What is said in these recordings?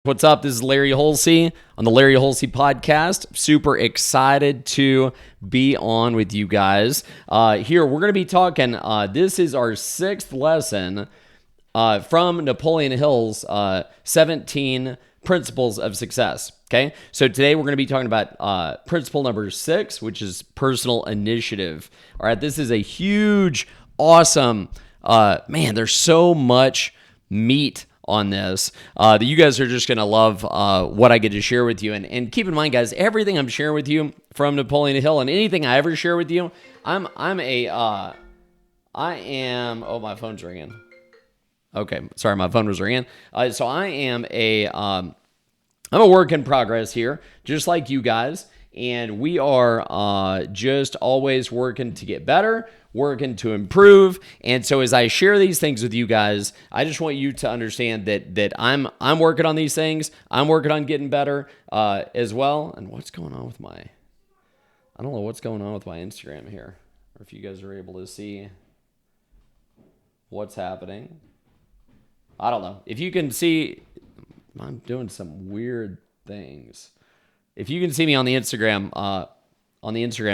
What's up? This is Larry Holsey on the Larry Holsey podcast. Super excited to be on with you guys. Here, we're going to be talking, this is our sixth lesson from Napoleon Hill's 17 Principles of Success. Okay, so today we're going to be talking about principle number 6, which is personal initiative. All right, this is a huge, awesome, man, there's so much meat on this that you guys are just going to love what I get to share with you. And keep in mind, guys, everything I'm sharing with you from Napoleon Hill and anything I ever share with you, I am, oh, my phone's ringing. Okay, sorry, my phone was ringing. So I'm a work in progress here, just like you guys. And we are just always working to get better, working to improve. And so as I share these things with you guys, I just want you to understand that I'm working on these things. I'm working on getting better as well. And what's going on with I don't know what's going on with my Instagram here, or if you guys are able to see what's happening. I don't know. If you can see, I'm doing some weird things. If you can see me on the Instagram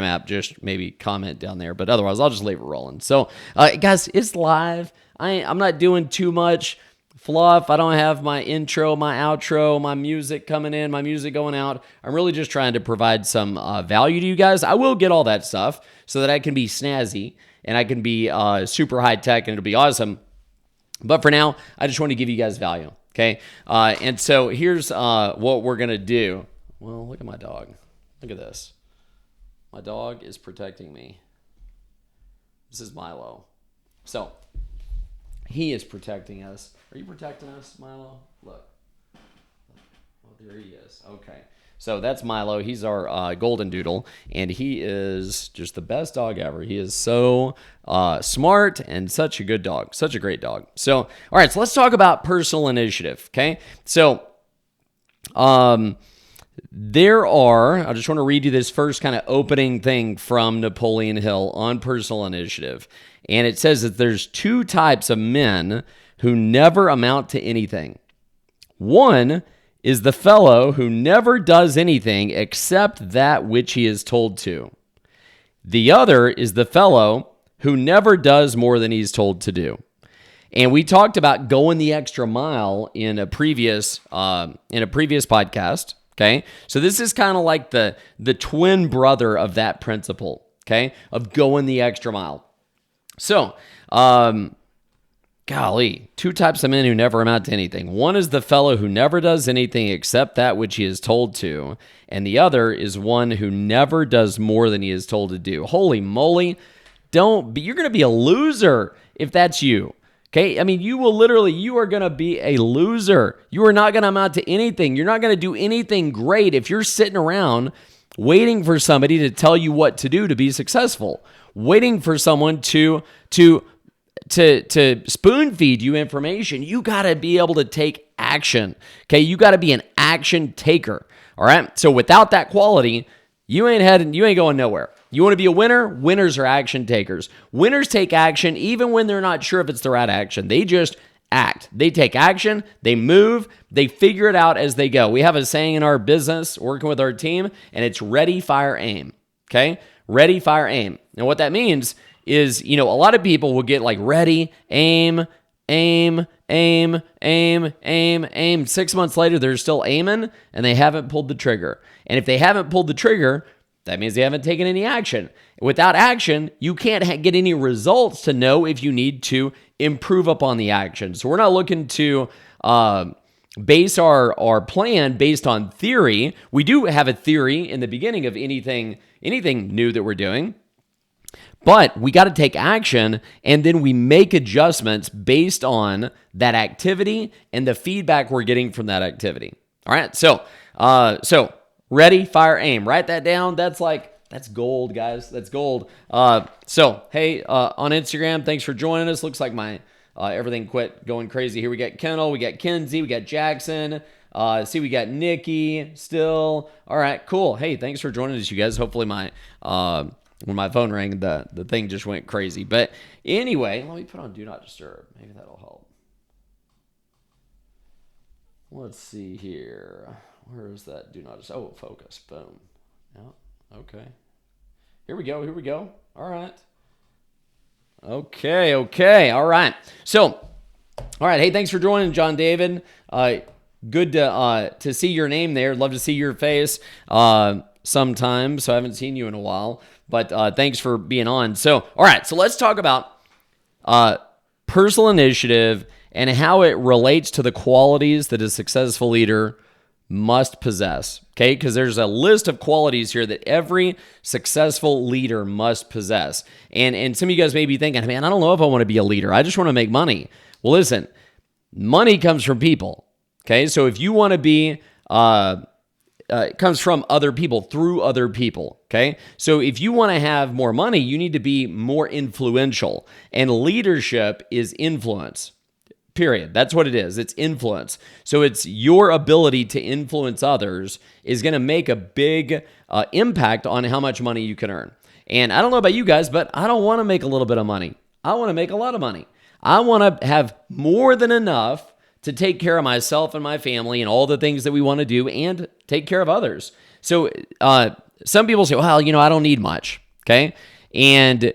app, just maybe comment down there. But otherwise, I'll just leave it rolling. So, guys, it's live. I'm not doing too much fluff. I don't have my intro, my outro, my music coming in, my music going out. I'm really just trying to provide some value to you guys. I will get all that stuff so that I can be snazzy and I can be super high tech and it'll be awesome. But for now, I just want to give you guys value. Okay. And so here's what we're going to do. Well, look at my dog. Look at this. My dog is protecting me. This is Milo. So, he is protecting us. Are you protecting us, Milo? Look. Oh, there he is. Okay. So, that's Milo. He's our golden doodle, and he is just the best dog ever. He is so smart and such a good dog. Such a great dog. So, all right, so let's talk about personal initiative, okay? So, I just want to read you this first kind of opening thing from Napoleon Hill on personal initiative. And it says that there's two types of men who never amount to anything. One is the fellow who never does anything except that which he is told to. The other is the fellow who never does more than he's told to do. And we talked about going the extra mile in a previous podcast. Okay, so this is kind of like the twin brother of that principle, okay, of going the extra mile. So, golly, two types of men who never amount to anything. One is the fellow who never does anything except that which he is told to, and the other is one who never does more than he is told to do. Holy moly, you're going to be a loser if that's you. Okay, I mean, you are going to be a loser. You are not going to amount to anything. You're not going to do anything great if you're sitting around waiting for somebody to tell you what to do to be successful, waiting for someone to spoon feed you information. You got to be able to take action. Okay, you got to be an action taker. All right, so without that quality, you ain't going nowhere. You want to be a winner? Winners are action takers. Winners take action even when they're not sure if it's the right action. They just act. They take action. They move. They figure it out as they go. We have a saying in our business, working with our team, and it's ready, fire, aim. Okay? Ready, fire, aim. And what that means is, a lot of people will get like ready, aim, aim, aim, aim, aim, aim. 6 months later, they're still aiming, and they haven't pulled the trigger. And if they haven't pulled the trigger, that means they haven't taken any action. Without action, you can't get any results to know if you need to improve upon the action. So we're not looking to base our plan based on theory. We do have a theory in the beginning of anything new that we're doing. But we got to take action, and then we make adjustments based on that activity and the feedback we're getting from that activity. All right, so ready, fire, aim. Write that down. That's gold, guys. That's gold. So, hey, on Instagram, thanks for joining us. Looks like my everything quit going crazy here. We got Kendall, we got Kenzie, we got Jackson. We got Nikki still. All right, cool. Hey, thanks for joining us, you guys. Hopefully when my phone rang, the thing just went crazy. But anyway, let me put on Do Not Disturb. Maybe that'll help. Let's see here. Where is that? Do not. Oh, focus. Boom. Yeah. Okay. Here we go. Here we go. All right. Okay. Okay. All right. So, all right. Hey, thanks for joining, John David. Good to see your name there. Love to see your face sometime. So I haven't seen you in a while, but thanks for being on. So, all right. So let's talk about personal initiative and how it relates to the qualities that a successful leader must possess. Okay, because there's a list of qualities here that every successful leader must possess. And some of you guys may be thinking, man, I don't know if I want to be a leader. I just want to make money. Well, listen, money comes from people. Okay, so if you want to be, it comes from other people, through other people. Okay, so if you want to have more money, you need to be more influential. And leadership is influence. Period. That's what it is. It's influence. So it's your ability to influence others is going to make a big impact on how much money you can earn. And I don't know about you guys, but I don't want to make a little bit of money. I want to make a lot of money. I want to have more than enough to take care of myself and my family and all the things that we want to do and take care of others. So some people say, well, I don't need much. Okay. And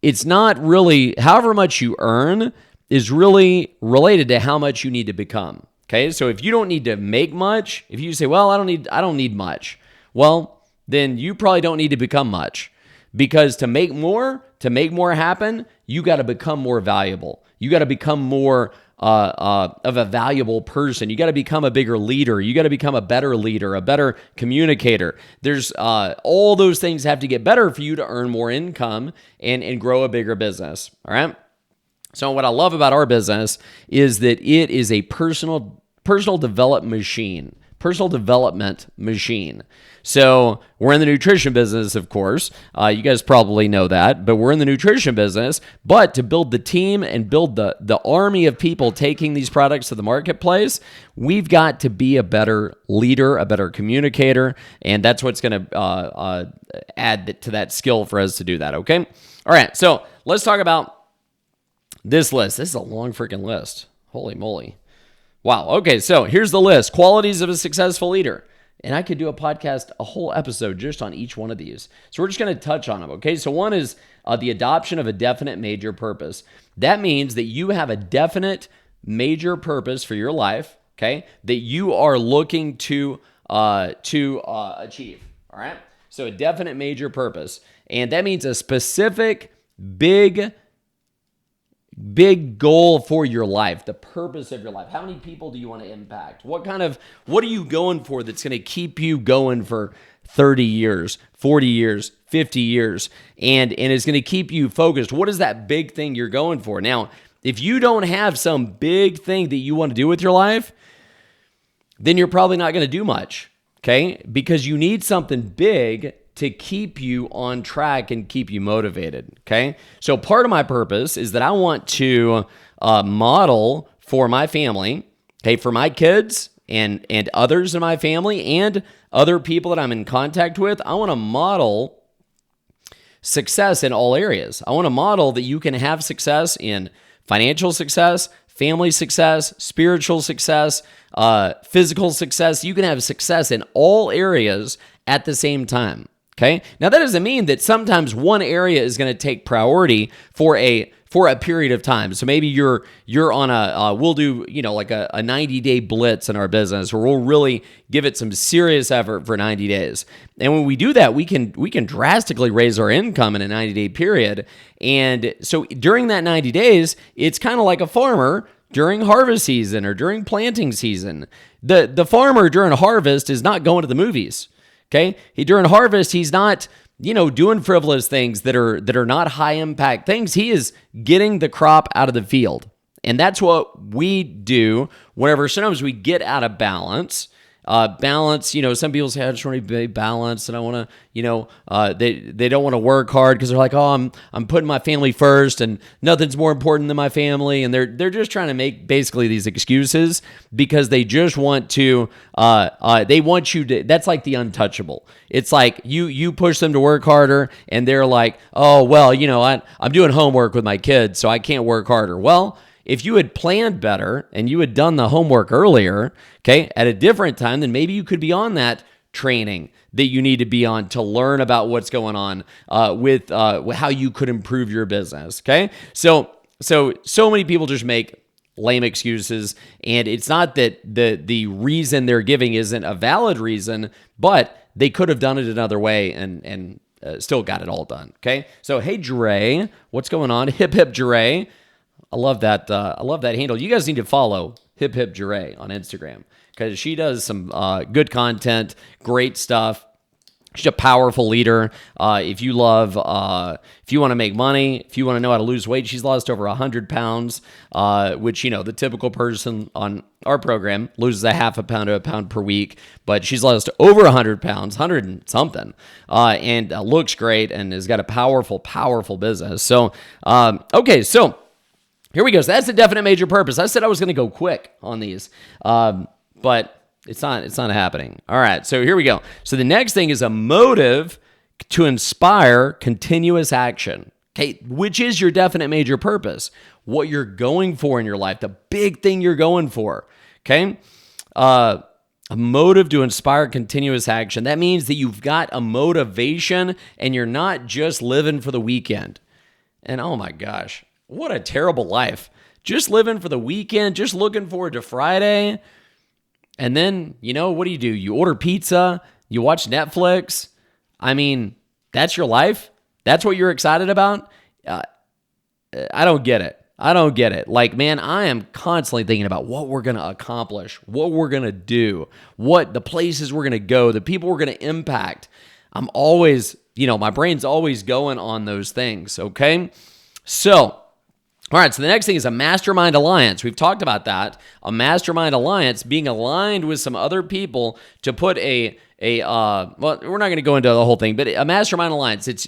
it's not really, however much you earn is really related to how much you need to become. Okay, so if you don't need to make much, if you say, well, I don't need much, well, then you probably don't need to become much, because to make more happen, you got to become more valuable. You got to become more of a valuable person. You got to become a bigger leader. You got to become a better communicator. There's all those things have to get better for you to earn more income and grow a bigger business. All right. So what I love about our business is that it is a personal development machine. So we're in the nutrition business, of course. You guys probably know that, but we're in the nutrition business. But to build the team and build the army of people taking these products to the marketplace, we've got to be a better leader, a better communicator, and that's what's going to add to that skill for us to do that, okay? All right, so let's talk about this list. This is a long freaking list. Holy moly. Wow. Okay, so here's the list. Qualities of a successful leader. And I could do a whole episode just on each one of these. So we're just going to touch on them, okay? So one is the adoption of a definite major purpose. That means that you have a definite major purpose for your life, okay, that you are looking to achieve, all right? So a definite major purpose. And that means a specific, big goal for your life, the purpose of your life. How many people do you want to impact? What are you going for that's going to keep you going for 30 years, 40 years, 50 years, and is going to keep you focused? What is that big thing you're going for? Now, if you don't have some big thing that you want to do with your life, then you're probably not going to do much, okay? Because you need something big to keep you on track and keep you motivated, okay? So part of my purpose is that I want to model for my family, okay, for my kids and others in my family and other people that I'm in contact with. I want to model success in all areas. I want to model that you can have success in financial success, family success, spiritual success, physical success. You can have success in all areas at the same time. Okay. Now that doesn't mean that sometimes one area is going to take priority for a period of time. So maybe you're on we'll do, like a 90-day blitz in our business, where we'll really give it some serious effort for 90 days. And when we do that, we can drastically raise our income in a 90-day period. And so during that 90 days, it's kind of like a farmer during harvest season or during planting season. The farmer during harvest is not going to the movies. Okay, during harvest, he's not, doing frivolous things that are not high impact things. He is getting the crop out of the field, and that's what we do. Whenever sometimes we get out of balance. Some people say, I just want to be balanced and I want to, they don't want to work hard because they're like, oh, I'm putting my family first and nothing's more important than my family. And they're just trying to make basically these excuses because they just want to, they want you to, that's like the untouchable. It's like you push them to work harder and they're like, oh, well, I'm doing homework with my kids, so I can't work harder. Well, if you had planned better and you had done the homework earlier, okay, at a different time, then maybe you could be on that training that you need to be on to learn about what's going on with how you could improve your business. Okay, so many people just make lame excuses, and it's not that the reason they're giving isn't a valid reason, but they could have done it another way and still got it all done. Okay, so hey Dre, what's going on? Hip hip Dre, I love that. I love that handle. You guys need to follow Hip hip Dre on Instagram, because she does some good content, great stuff. She's a powerful leader. If you want to make money, if you want to know how to lose weight, she's lost over 100 pounds, which, the typical person on our program loses a half a pound to a pound per week, but she's lost over 100 pounds, 100 and something, and looks great and has got a powerful, powerful business. So, okay, so here we go. So that's the definite major purpose. I said I was going to go quick on these, but it's not happening. All right, so here we go. So the next thing is a motive to inspire continuous action. Okay, which is your definite major purpose, what you're going for in your life, the big thing you're going for. Okay, a motive to inspire continuous action. That means that you've got a motivation and you're not just living for the weekend. And oh my gosh, what a terrible life. Just living for the weekend, just looking forward to Friday. And then, what do? You order pizza, you watch Netflix. I mean, that's your life? That's what you're excited about? I don't get it. Like, man, I am constantly thinking about what we're going to accomplish, what we're going to do, what the places we're going to go, the people we're going to impact. I'm always, my brain's always going on those things, okay? So, all right, so the next thing is a mastermind alliance. We've talked about that. A mastermind alliance, being aligned with some other people to put well, we're not going to go into the whole thing, but a mastermind alliance, it's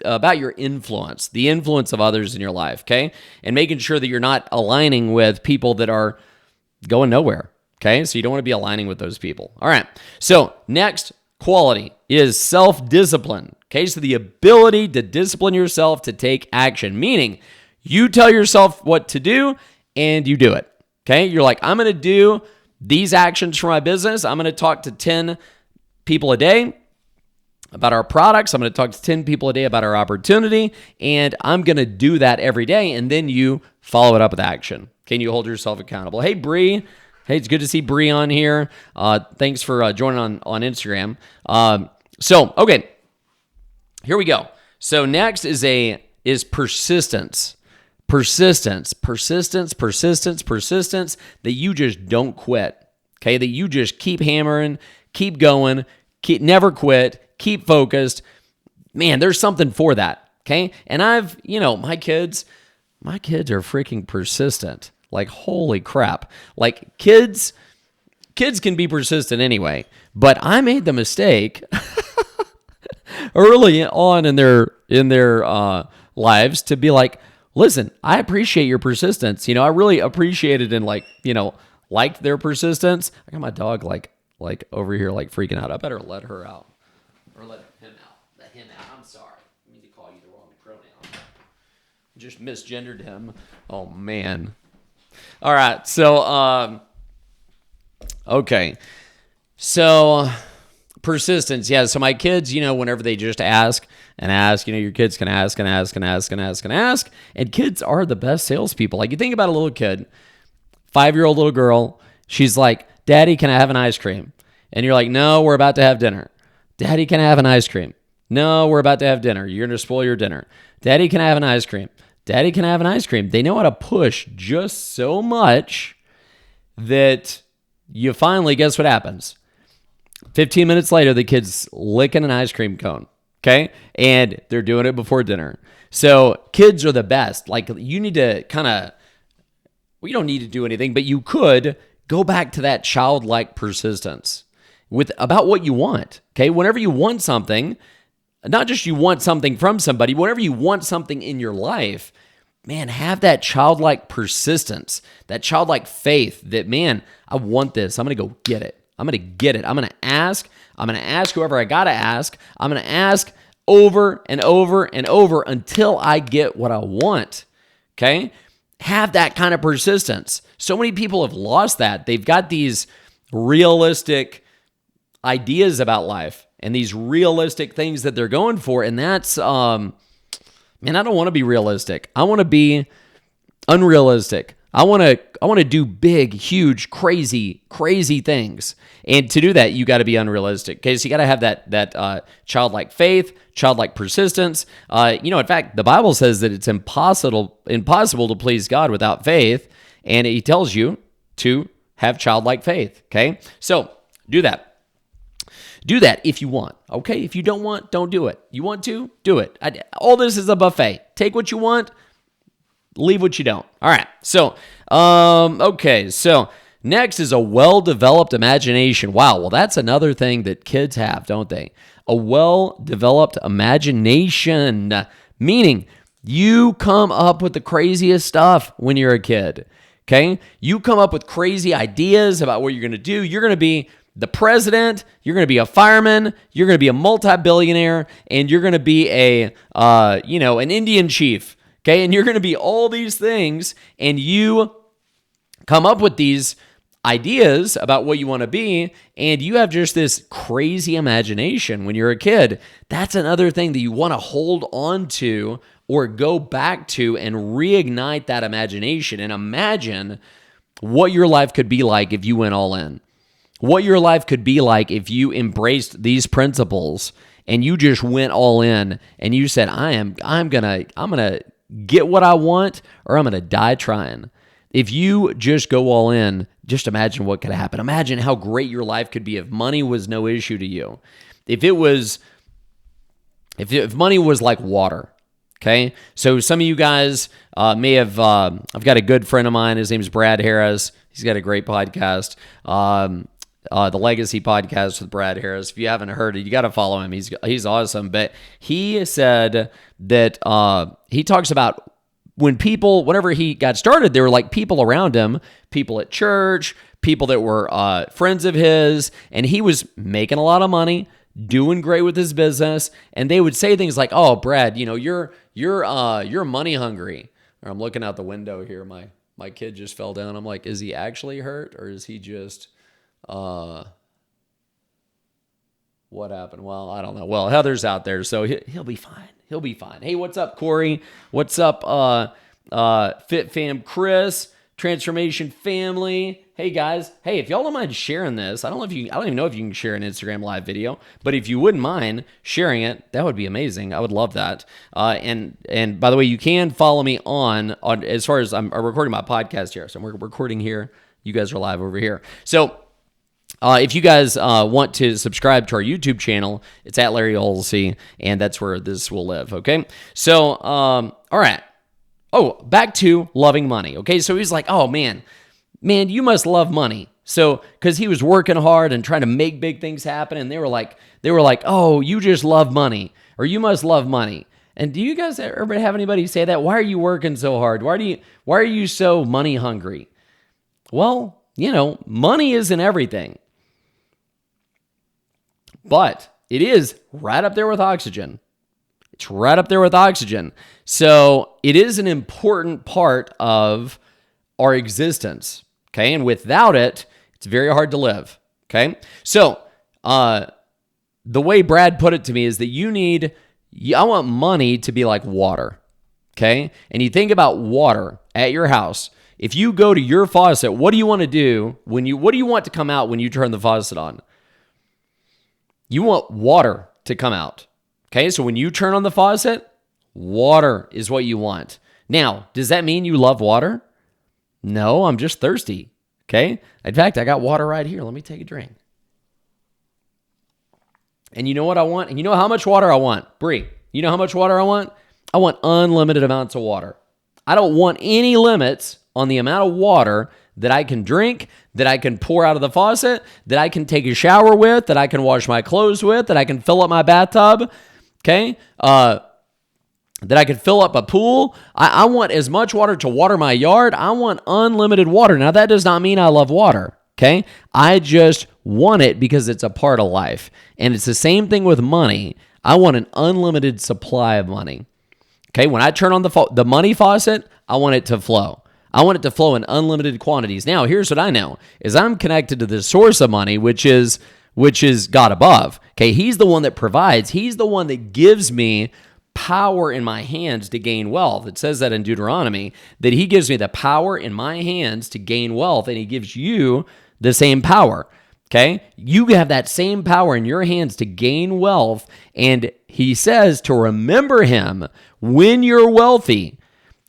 about your influence, the influence of others in your life, okay? And making sure that you're not aligning with people that are going nowhere, okay? So you don't want to be aligning with those people. All right, so next quality is self-discipline, okay? So the ability to discipline yourself to take action, meaning you tell yourself what to do and you do it, okay? You're like, I'm going to do these actions for my business. I'm going to talk to 10 people a day about our products. I'm going to talk to 10 people a day about our opportunity, and I'm going to do that every day, and then you follow it up with action. Can you hold yourself accountable? Hey, Bree. Hey, it's good to see Bree on here. Thanks for joining on Instagram. Okay, here we go. So next is persistence. Persistence, that you just don't quit, okay? That you just keep hammering, keep going, never quit, keep focused. Man, there's something for that, okay? And my kids are freaking persistent. Like, holy crap. Like, kids can be persistent anyway, but I made the mistake early on in their lives to be like, listen, I appreciate your persistence. I really appreciate it and liked their persistence. I got my dog like over here like freaking out. I better let her out or let him out. Let him out. I'm sorry. I mean to call you the wrong pronoun. Just misgendered him. Oh man. All right. So okay. So persistence. Yeah. So my kids, whenever they just ask and ask, your kids can ask and ask and ask and ask and ask. And kids are the best salespeople. Like, you think about a little kid, 5-year-old little girl. She's like, Daddy, can I have an ice cream? And you're like, no, we're about to have dinner. Daddy, can I have an ice cream? No, we're about to have dinner. You're going to spoil your dinner. Daddy, can I have an ice cream? Daddy, can I have an ice cream? They know how to push just so much that you finally, guess what happens? 15 minutes later, the kid's licking an ice cream cone, okay? And they're doing it before dinner. So kids are the best. Like, you need to you don't need to do anything, but you could go back to that childlike persistence about what you want, okay? Whenever you want something, not just you want something from somebody, whenever you want something in your life, man, have that childlike persistence, that childlike faith that, man, I want this. I'm going to go get it. I'm going to get it. I'm going to ask. I'm going to ask whoever I got to ask. I'm going to ask over and over and over until I get what I want, okay? have that kind of persistence. So many people have lost that. They've got these realistic ideas about life and these realistic things that they're going for. And that's, man, I don't want to be realistic. I want to be unrealistic. I want to do big, huge, crazy things. And to do that, you got to be unrealistic. Okay, so you got to have that childlike faith, childlike persistence. In fact, the Bible says that it's impossible to please God without faith, and He tells you to have childlike faith. Okay, so do that. Do that if you want. Okay, if you don't want, don't do it. You want to, do it. All this is a buffet. Take what you want. Leave what you don't. All right. So, okay. So next is a well-developed imagination. Wow. Well, that's another thing that kids have, don't they? A well-developed imagination, meaning you come up with the craziest stuff when you're a kid. Okay. You come up with crazy ideas about what you're going to do. You're going to be the president. You're going to be a fireman. You're going to be a multi-billionaire, and you're going to be an Indian chief. Okay, and you're going to be all these things, and you come up with these ideas about what you want to be, and you have just this crazy imagination when you're a kid. That's another thing that you want to hold on to or go back to and reignite that imagination and imagine what your life could be like if you went all in. What your life could be like if you embraced these principles and you just went all in and you said, I'm gonna get what I want, or I'm going to die trying. If you just go all in, just imagine what could happen. Imagine how great your life could be if money was no issue to you. If money was like water. Okay. So some of you guys may have, I've got a good friend of mine. His name is Brad Harris. He's got a great podcast. The Legacy Podcast with Brad Harris. If you haven't heard it, you got to follow him. He's awesome. But he said that he talks about whenever he got started, there were like people around him, people at church, people that were friends of his, and he was making a lot of money, doing great with his business, and they would say things like, "Oh, Brad, you're money hungry." Or I'm looking out the window here. My kid just fell down. I'm like, is he actually hurt, or is he just what happened? Well, I don't know. Well, Heather's out there, so he'll be fine. He'll be fine. Hey, what's up, Corey? What's up, Fit Fam Chris, Transformation Family? Hey guys. Hey, if y'all don't mind sharing this, I don't even know if you can share an Instagram live video, but if you wouldn't mind sharing it, that would be amazing. I would love that. And by the way, you can follow me on as far as I'm recording my podcast here. So we're recording here. You guys are live over here. So if you guys want to subscribe to our YouTube channel, it's at Larry Olsey, and that's where this will live, okay? So, all right. Oh, back to loving money, okay? So he's like, oh, man, you must love money. So, because he was working hard and trying to make big things happen, and they were like, oh, you just love money, or you must love money. And do you guys ever have anybody say that? Why are you working so hard? Why are you so money hungry? Well, money isn't everything. But it is right up there with oxygen. It's right up there with oxygen. So it is an important part of our existence. Okay. And without it, it's very hard to live. Okay. So the way Brad put it to me is that I want money to be like water. Okay. And you think about water at your house. If you go to your faucet, what do you want to do what do you want to come out when you turn the faucet on? You want water to come out. Okay, so when you turn on the faucet, water is what you want. Now, does that mean you love water? No, I'm just thirsty. Okay? In fact, I got water right here. Let me take a drink. And you know what I want? And you know how much water I want? Bree, you know how much water I want? I want unlimited amounts of water. I don't want any limits on the amount of water that I can drink, that I can pour out of the faucet, that I can take a shower with, that I can wash my clothes with, that I can fill up my bathtub, okay? That I can fill up a pool. I want as much water to water my yard. I want unlimited water. Now, that does not mean I love water, okay? I just want it because it's a part of life. And it's the same thing with money. I want an unlimited supply of money, okay? When I turn on the money faucet, I want it to flow. I want it to flow in unlimited quantities. Now, here's what I know is I'm connected to the source of money, which is God above. Okay, he's the one that provides. He's the one that gives me power in my hands to gain wealth. It says that in Deuteronomy, that he gives me the power in my hands to gain wealth, and he gives you the same power. Okay, you have that same power in your hands to gain wealth, and he says to remember him when you're wealthy,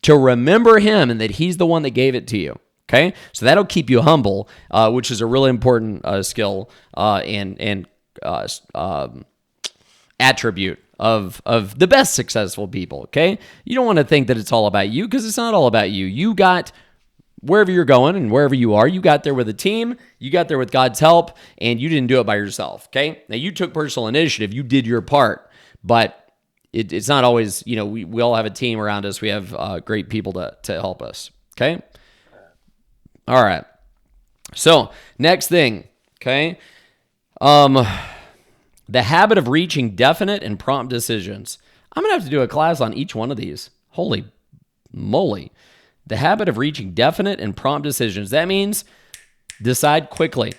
to remember him and that he's the one that gave it to you. Okay, so that'll keep you humble, which is a really important skill and attribute of the best successful people. Okay, you don't want to think that it's all about you, because it's not all about you. You got wherever you're going and wherever you are, you got there with a team, you got there with God's help, and you didn't do it by yourself, okay? Now, you took personal initiative, you did your part, but it's not always, we all have a team around us. We have great people to help us, okay? All right. So, next thing, okay? The habit of reaching definite and prompt decisions. I'm going to have to do a class on each one of these. Holy moly. The habit of reaching definite and prompt decisions. That means decide quickly.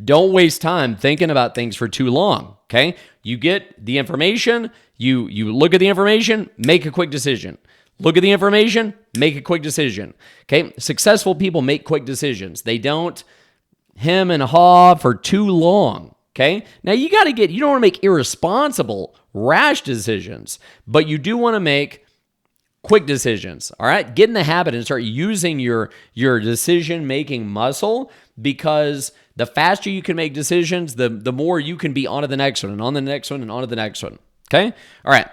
Don't waste time thinking about things for too long, okay? You get the information, you look at the information, make a quick decision. Look at the information, make a quick decision, okay? Successful people make quick decisions. They don't hem and haw for too long, okay? Now, you don't want to make irresponsible, rash decisions, but you do want to make quick decisions, all right? Get in the habit and start using your decision-making muscle, because the faster you can make decisions, the more you can be on to the next one and on the next one and on to the next one, okay? All right.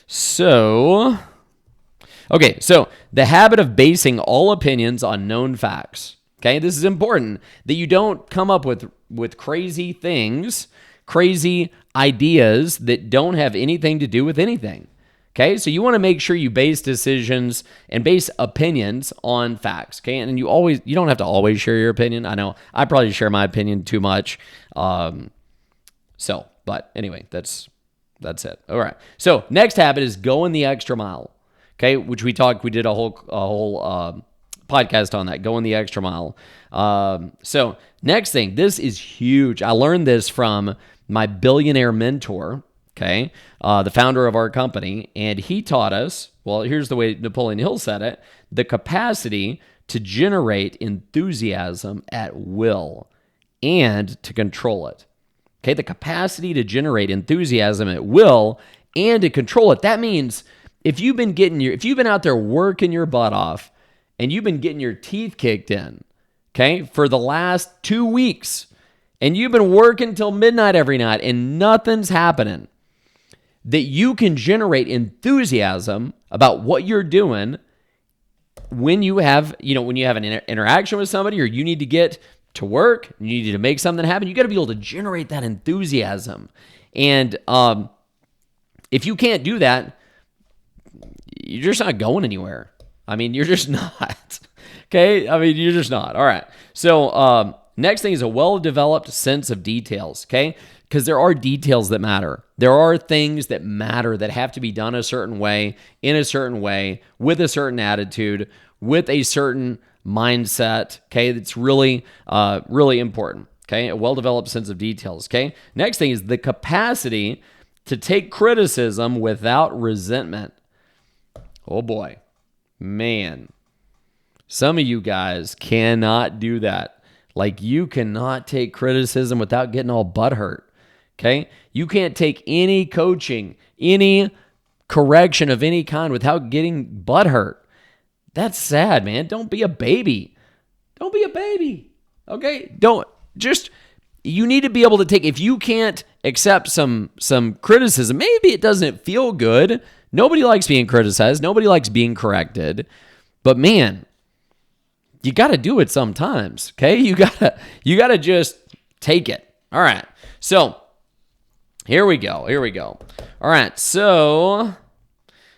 So the habit of basing all opinions on known facts, okay? This is important, that you don't come up with crazy things, crazy ideas that don't have anything to do with anything. Okay, so you want to make sure you base decisions and base opinions on facts. Okay, and you don't have to always share your opinion. I know I probably share my opinion too much. But anyway, that's it. All right. So next habit is going the extra mile. Okay, which we did a whole podcast on that. Going the extra mile. So next thing, this is huge. I learned this from my billionaire mentor. Okay, the founder of our company, and he taught us, well, here's the way Napoleon Hill said it, the capacity to generate enthusiasm at will and to control it. Okay, the capacity to generate enthusiasm at will and to control it. That means if you've been out there working your butt off and you've been getting your teeth kicked in, okay, for the last 2 weeks, and you've been working till midnight every night and nothing's happening, that you can generate enthusiasm about what you're doing when you have an interaction with somebody, or you need to get to work, you need to make something happen. You got to be able to generate that enthusiasm. And if you can't do that, you're just not going anywhere. I mean, you're just not. Okay? I mean, you're just not. All right. So next thing is a well-developed sense of details. Okay? Because there are details that matter. There are things that matter that have to be done a certain way, in a certain way, with a certain attitude, with a certain mindset, okay? That's really, really important, okay? A well-developed sense of details, okay? Next thing is the capacity to take criticism without resentment. Oh boy, man. Some of you guys cannot do that. Like, you cannot take criticism without getting all butthurt. Okay? You can't take any coaching, any correction of any kind without getting butthurt. That's sad, man. Don't be a baby. Don't be a baby. Okay? You need to be able to take, if you can't accept some criticism, maybe it doesn't feel good. Nobody likes being criticized. Nobody likes being corrected. But man, you got to do it sometimes. Okay? You got to just take it. All right. So, Here we go. All right, so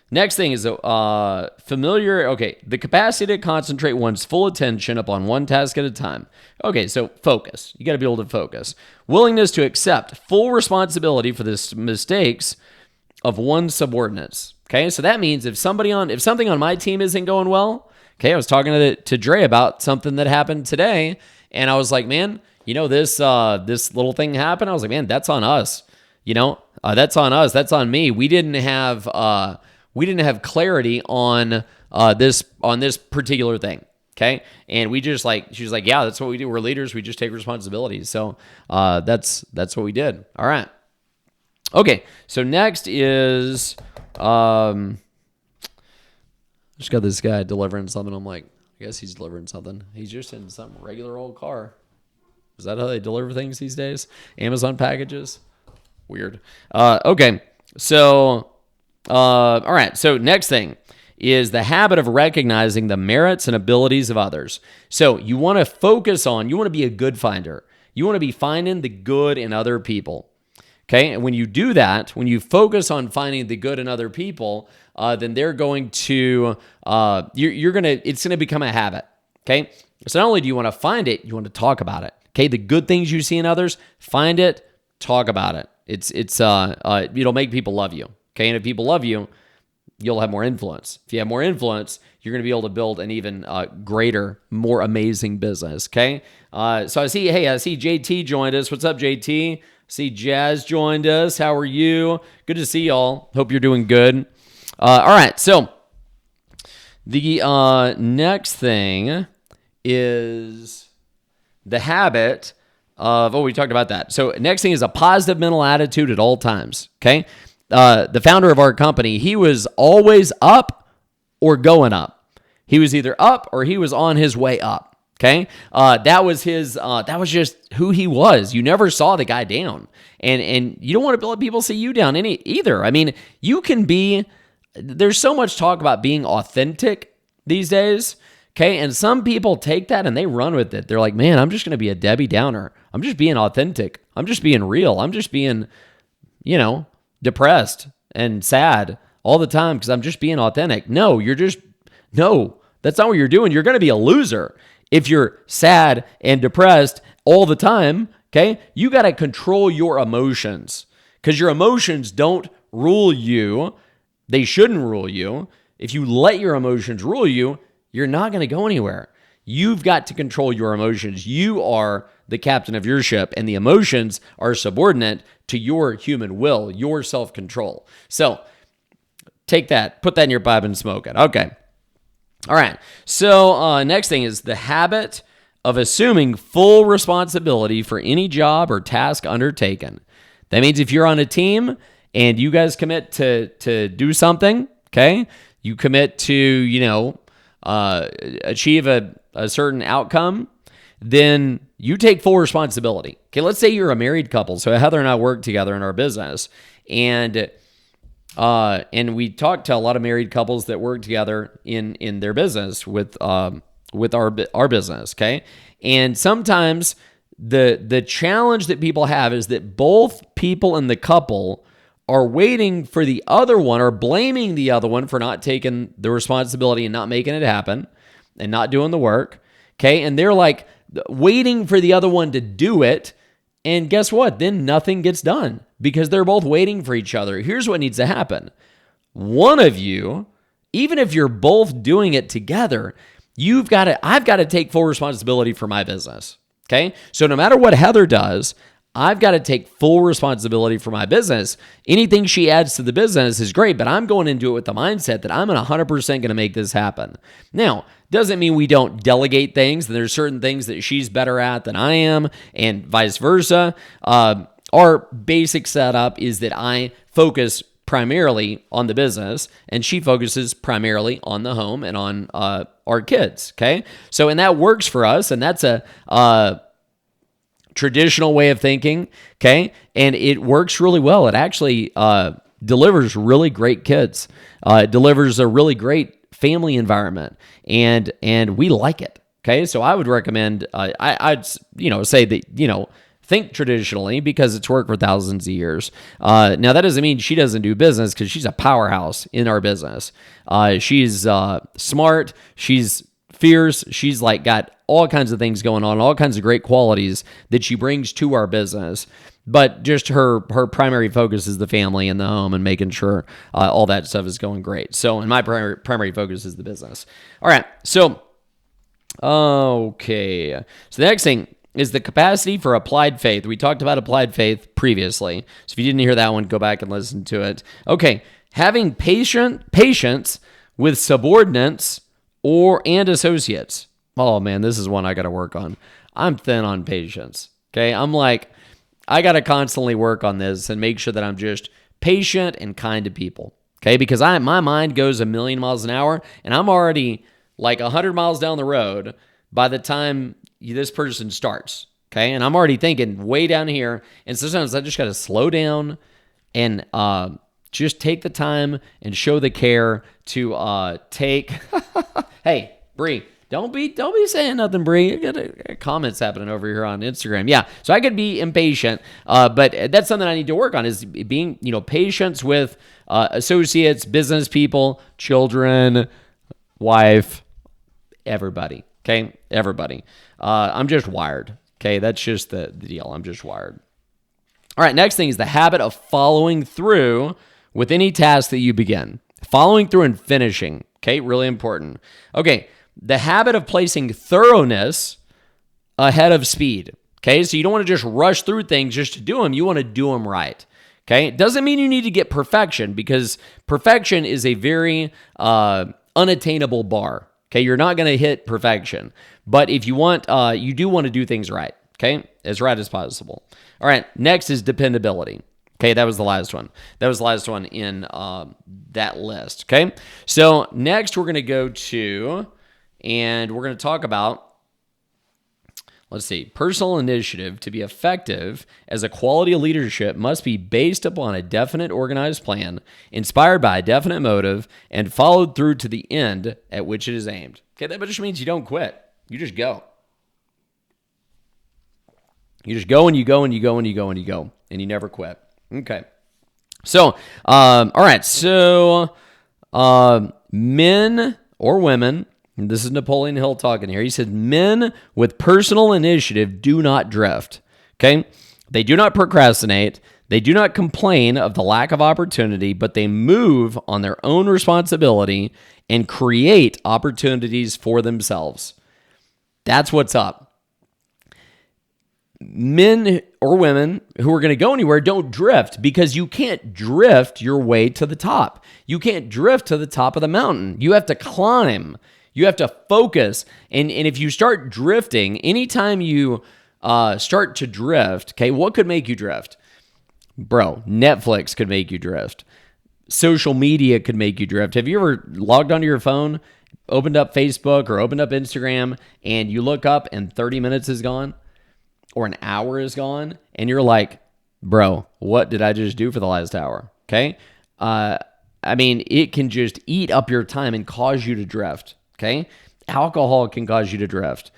next thing is the capacity to concentrate one's full attention upon one task at a time. Okay, so focus. You got to be able to focus. Willingness to accept full responsibility for the mistakes of one's subordinates. Okay, so that means if something on my team isn't going well, okay, I was talking to Dre about something that happened today, and I was like, man, this little thing happened. I was like, man, that's on us. That's on us. That's on me. We didn't have clarity on this particular thing. Okay, and she was like, yeah, that's what we do. We're leaders. We just take responsibility. So that's what we did. All right. Okay, so next is just got this guy delivering something. I'm like, I guess he's delivering something. He's just in some regular old car. Is that how they deliver things these days? Amazon packages? Weird. Okay, so all right. So next thing is the habit of recognizing the merits and abilities of others. So you want to be a good finder. You want to be finding the good in other people. Okay, and when you do that, when you focus on finding the good in other people, then they're going to, it's going to become a habit. Okay, so not only do you want to find it, you want to talk about it. Okay, the good things you see in others, find it, talk about it. It'll make people love you. Okay, and if people love you, you'll have more influence. If you have more influence, you're going to be able to build an even greater, more amazing business. Okay, so I see JT joined us. What's up, JT? See Jazz joined us. How are you? Good to see y'all. Hope you're doing good. All right, so the next thing is the habit of, we talked about that. So next thing is a positive mental attitude at all times, okay? The founder of our company, he was always up or going up. He was either up or he was on his way up. Okay, that was just who he was. You never saw the guy down, and you don't want to let people see you down either. I mean, there's so much talk about being authentic these days. Okay, and some people take that and they run with it. They're like, man, I'm just going to be a Debbie Downer. I'm just being authentic. I'm just being real. I'm just being, depressed and sad all the time because I'm just being authentic. No, that's not what you're doing. You're going to be a loser. If you're sad and depressed all the time, okay, you got to control your emotions because your emotions don't rule you. They shouldn't rule you. If you let your emotions rule you, you're not going to go anywhere. You've got to control your emotions. You are the captain of your ship, and the emotions are subordinate to your human will, your self-control. So take that, put that in your pipe and smoke it. Okay. All right, so next thing is the habit of assuming full responsibility for any job or task undertaken. That means if you're on a team and you guys commit to do something, okay, you commit to, achieve a certain outcome, then you take full responsibility. Okay, let's say you're a married couple. So Heather and I work together in our business, and we talk to a lot of married couples that work together in their business with our business, okay? And sometimes the challenge that people have is that both people in the couple are waiting for the other one or blaming the other one for not taking the responsibility and not making it happen and not doing the work, okay? And they're like waiting for the other one to do it. And guess what? Then nothing gets done because they're both waiting for each other. Here's what needs to happen. One of you, even if you're both doing it together, I've got to take full responsibility for my business. Okay? So no matter what Heather does, I've got to take full responsibility for my business. Anything she adds to the business is great, but I'm going into it with the mindset that I'm 100% going to make this happen. Now, doesn't mean we don't delegate things. There's certain things that she's better at than I am, and vice versa. Our basic setup is that I focus primarily on the business, and she focuses primarily on the home and on our kids. Okay, so and that works for us, and that's a traditional way of thinking, okay? And it works really well. It actually delivers really great kids. It delivers a really great family environment, and we like it, okay? So I would recommend, I'd say that, think traditionally because it's worked for thousands of years. Now, that doesn't mean she doesn't do business because she's a powerhouse in our business. She's smart. She's fierce. She's like got all kinds of things going on, all kinds of great qualities that she brings to our business. But just her primary focus is the family and the home and making sure all that stuff is going great. So, and my primary focus is the business. All right. So, okay. So the next thing is the capacity for applied faith. We talked about applied faith previously. So if you didn't hear that one, go back and listen to it. Okay. Having patience with subordinates and associates. Oh man, this is one I got to work on. I'm thin on patience. Okay. I'm like, I got to constantly work on this and make sure that I'm just patient and kind to people. Okay. Because my mind goes a million miles an hour and I'm already like 100 miles down the road by the time this person starts. Okay. And I'm already thinking way down here. And sometimes I just got to slow down and just take the time and show the care to take. Hey, Bree. Don't be saying nothing, Bree. You got comments happening over here on Instagram. Yeah, so I could be impatient, but that's something I need to work on is being, patience with associates, business people, children, wife, everybody. Okay, everybody. I'm just wired. Okay, that's just the deal. I'm just wired. All right, next thing is the habit of following through with any task that you begin. Following through and finishing. Okay, really important. Okay. The habit of placing thoroughness ahead of speed. Okay, so you don't want to just rush through things just to do them. You want to do them right. Okay, it doesn't mean you need to get perfection because perfection is a very unattainable bar. Okay, you're not going to hit perfection. But if you want, you do want to do things right. Okay, as right as possible. All right, next is dependability. Okay, that was the last one. That was the last one in that list. Okay, so next we're going to go to... And we're going to talk about, let's see, personal initiative to be effective as a quality of leadership must be based upon a definite organized plan, inspired by a definite motive, and followed through to the end at which it is aimed. Okay, that just means you don't quit. You just go. You just go and you go and you go and you go and you go, and you never quit. Okay. So, all right. So, men or women... And this is Napoleon Hill talking here. He said, men with personal initiative do not drift. Okay? They do not procrastinate. They do not complain of the lack of opportunity, but they move on their own responsibility and create opportunities for themselves. That's what's up. Men or women who are going to go anywhere don't drift because you can't drift your way to the top. You can't drift to the top of the mountain. You have to climb. You have to focus. And if you start drifting, anytime you start to drift, okay, what could make you drift? Bro, Netflix could make you drift. Social media could make you drift. Have you ever logged onto your phone, opened up Facebook or opened up Instagram, and you look up and 30 minutes is gone or an hour is gone, and you're like, bro, what did I just do for the last hour? Okay? I mean, it can just eat up your time and cause you to drift. Okay? Alcohol can cause you to drift.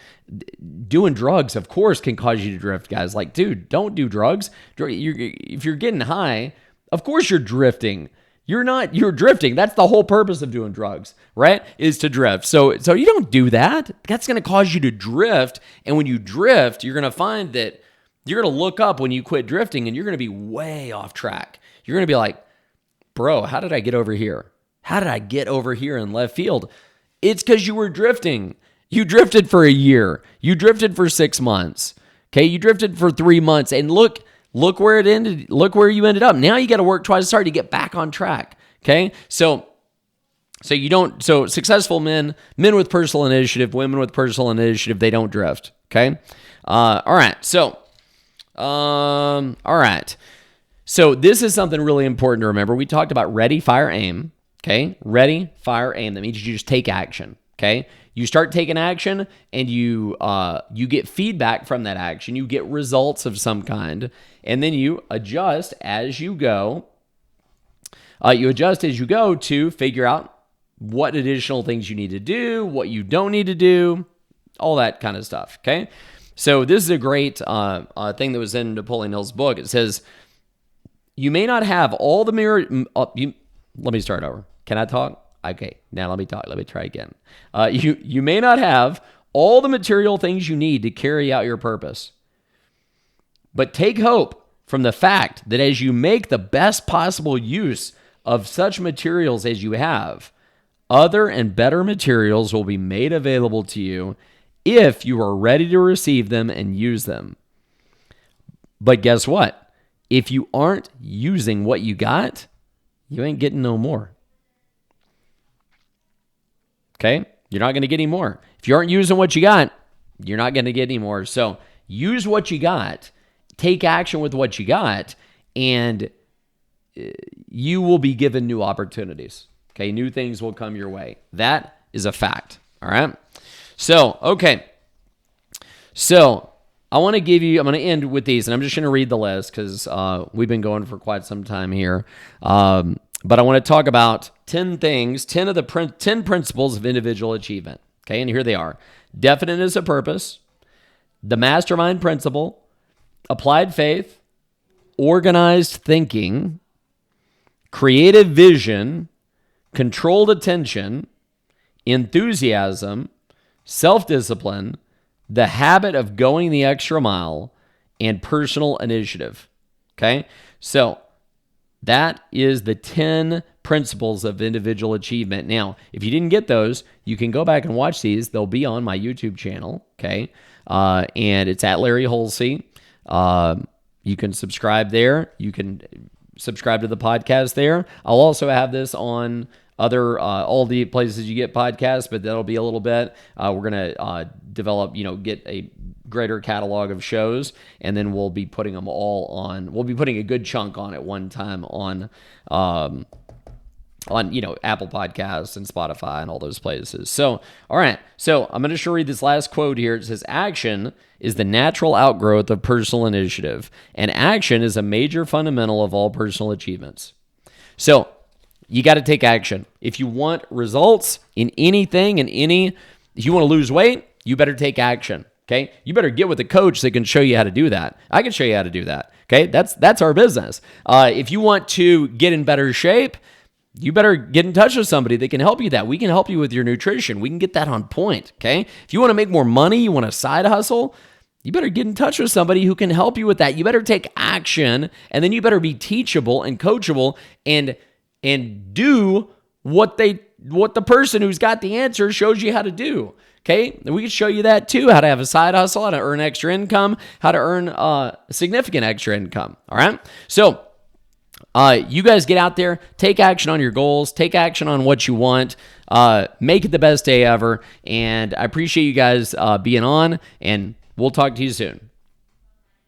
Doing drugs, of course, can cause you to drift, guys. Like, dude, don't do drugs. If you're getting high, of course you're drifting. You're drifting. That's the whole purpose of doing drugs, right? Is to drift. So you don't do that. That's going to cause you to drift. And when you drift, you're going to find that you're going to look up when you quit drifting and you're going to be way off track. You're going to be like, bro, how did I get over here? How did I get over here in left field? It's because you were drifting. You drifted for a year. You drifted for 6 months. Okay, you drifted for 3 months. And look where it ended. Look where you ended up. Now you got to work twice as hard to get back on track. Okay, so successful men with personal initiative, women with personal initiative, they don't drift. Okay, all right. So, all right. So this is something really important to remember. We talked about ready, fire, aim. Okay, ready, fire, aim. That means you just take action. Okay, you start taking action, and you get feedback from that action. You get results of some kind, and then you adjust as you go. To figure out what additional things you need to do, what you don't need to do, all that kind of stuff. Okay, so this is a great thing that was in Napoleon Hill's book. It says, "You may not have all the mirror." Let me start over. Can I talk? Okay, now let me talk. Let me try again. You may not have all the material things you need to carry out your purpose, but take hope from the fact that as you make the best possible use of such materials as you have, other and better materials will be made available to you if you are ready to receive them and use them. But guess what? If you aren't using what you got, you ain't getting no more. Okay? You're not going to get any more. If you aren't using what you got, you're not going to get any more. So use what you got, take action with what you got, and you will be given new opportunities. Okay? New things will come your way. That is a fact. All right? So, okay. So, I'm going to end with these, and I'm just going to read the list because we've been going for quite some time here. But I want to talk about 10 things, 10 principles of individual achievement. Okay, and here they are. Definiteness of purpose, the mastermind principle, applied faith, organized thinking, creative vision, controlled attention, enthusiasm, self-discipline, the habit of going the extra mile, and personal initiative. Okay? So that is the 10 principles of individual achievement. Now, if you didn't get those, you can go back and watch these. They'll be on my YouTube channel. Okay? And it's at Larry Holsey. You can subscribe there. You can subscribe to the podcast there. I'll also have this on other all the places you get podcasts, but that'll be a little bit. We're gonna develop, get a greater catalog of shows, and then we'll be putting them all on. We'll be putting a good chunk on at one time on Apple Podcasts and Spotify and all those places. So, all right. So I'm gonna just read this last quote here. It says, "Action is the natural outgrowth of personal initiative, and action is a major fundamental of all personal achievements." So you got to take action. If you want results in anything, if you want to lose weight, you better take action. Okay. You better get with a coach that can show you how to do that. I can show you how to do that. Okay. That's our business. If you want to get in better shape, you better get in touch with somebody that can help you that. We can help you with your nutrition. We can get that on point. Okay. If you want to make more money, you want a side hustle, you better get in touch with somebody who can help you with that. You better take action, and then you better be teachable and coachable and do what the person who's got the answer shows you how to do. Okay? And we can show you that too, how to have a side hustle, how to earn extra income, how to earn significant extra income. All right? So you guys get out there, take action on your goals, take action on what you want, make it the best day ever. And I appreciate you guys being on, and we'll talk to you soon.